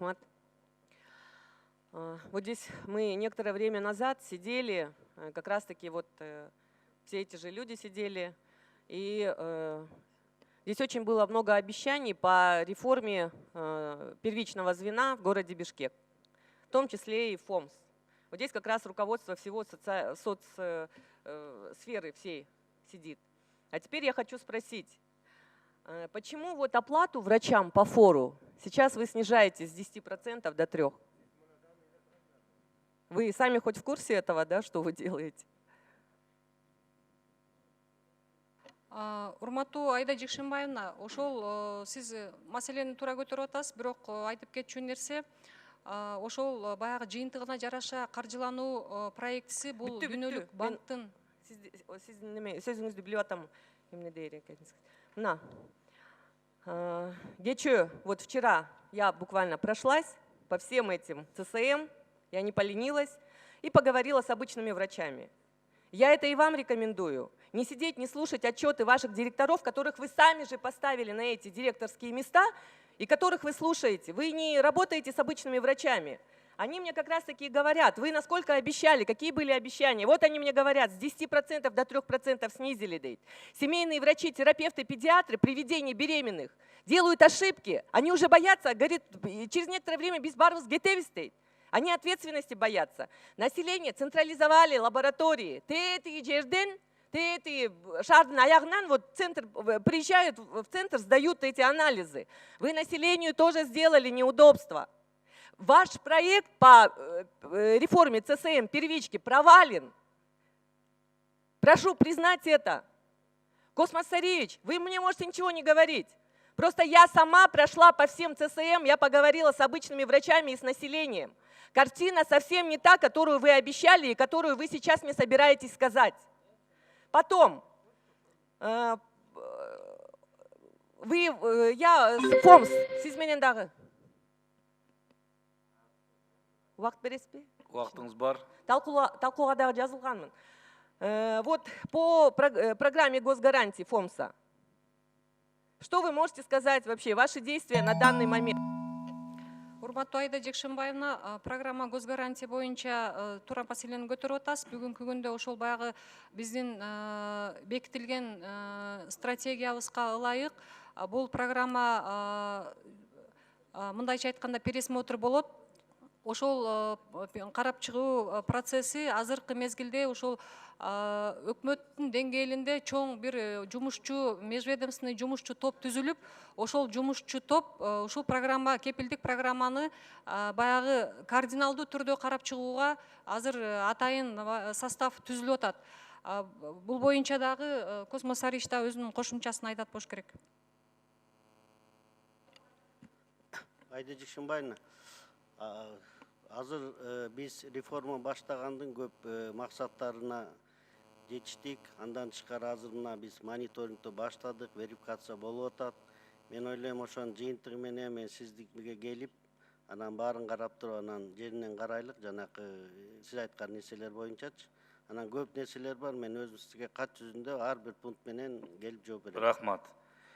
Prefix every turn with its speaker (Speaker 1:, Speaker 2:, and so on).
Speaker 1: Рахмат. Вот здесь мы некоторое время назад сидели, как раз-таки вот все эти же люди сидели, и здесь очень было много обещаний по реформе первичного звена в городе Бишкек, в том числе и ФОМС. Вот здесь как раз руководство всего соцсферы всей сидит. А теперь я хочу спросить, почему вот оплату врачам по фору сейчас вы снижаете с 10% до 3%? Вы сами хоть в курсе этого, да, что вы делаете?
Speaker 2: Урматтуу Айда Жекшенбаевна, ошол сиз маселени туура көтөрүп атасыз, бирок айтып кетчү нерсе, ошол баягы жыйынтыгына жараша каржылануу проектиси бул күнөлүк банктын.
Speaker 1: Сиз неме сөзүңүздү билип атам. Эмне дейт экенсиз. Мына. Кечээ, вот вчера я буквально прошлась по всем этим ЦСМ, я не поленилась и поговорила с обычными врачами. Я это и вам рекомендую. Не сидеть, не слушать отчеты ваших директоров, которых вы сами же поставили на эти директорские места, и которых вы слушаете. Вы не работаете с обычными врачами. Они мне как раз таки говорят, вы насколько обещали, какие были обещания. Вот они мне говорят, с 10% до 3% снизили. Дейт. Семейные врачи, терапевты, педиатры при ведении беременных делают ошибки. Они уже боятся, говорит, через некоторое время без барвус гетевистейт. Они ответственности боятся. Население централизовали лаборатории. Шардың аяғынан вот центр, приезжают в центр, сдают эти анализы. Вы населению тоже сделали неудобства. Ваш проект по реформе ЦСМ первички провален. Прошу признать это. Космос Сариевич, вы мне можете ничего не говорить. Просто я сама прошла по всем ЦСМ, я поговорила с обычными врачами и с населением. Картина совсем не та, которую вы обещали и которую вы сейчас мне собираетесь сказать. Потом, ФОМС, сиз менен дагы. Уақыт бересіз бе?
Speaker 3: Уақытыңыз бар.
Speaker 1: Талқуға дагы жазылғанмын. Вот по программе госгарантий ФОМСа. Что вы можете сказать вообще, ваши действия на данный момент?
Speaker 2: Урматтуу Айда Жекшенбаевна, программа госгарантия боюнча туура маселени көтөрүп атасыз. Бүгүнкү күндө ошол баягы биздин бекитилген стратегиябызга ылайык бул программа мындайча айтканда пересмотр болот. Ошол карап чыгуу процесси азыркы мезгилде ошол өкмөттүн деңгээлинде чоң бир жумушчу, межведомственный жумушчу топ түзүлүп, ошол жумушчу топ ушул программа, кепилдик программаны баягы кардиналдуу түрдө карап чыгууга азыр атайын состав түзүлүп атат. Бул боюнча дагы Космос Сариевич да өзүнүн кошумчасын айтат болуш керек.
Speaker 4: Айда Жекшенбаевна, азыр биз реформа баштагандын көп максаттарына жетиштик. Андан тышкары азыр мына биз мониторингди баштадык, верификация болуп атат. Мен ойлойм ошонун жыйынтыгы менен мен сиздикке келип, анан баарын карап туруп, анан жеринен карайлык, жанакы сиз айткан нерселер боюнчачы. Анан көп нерселер бар, мен өзүм сизге кат жүзүндө ар бир пункт менен келип жооп берем.
Speaker 3: Рахмат.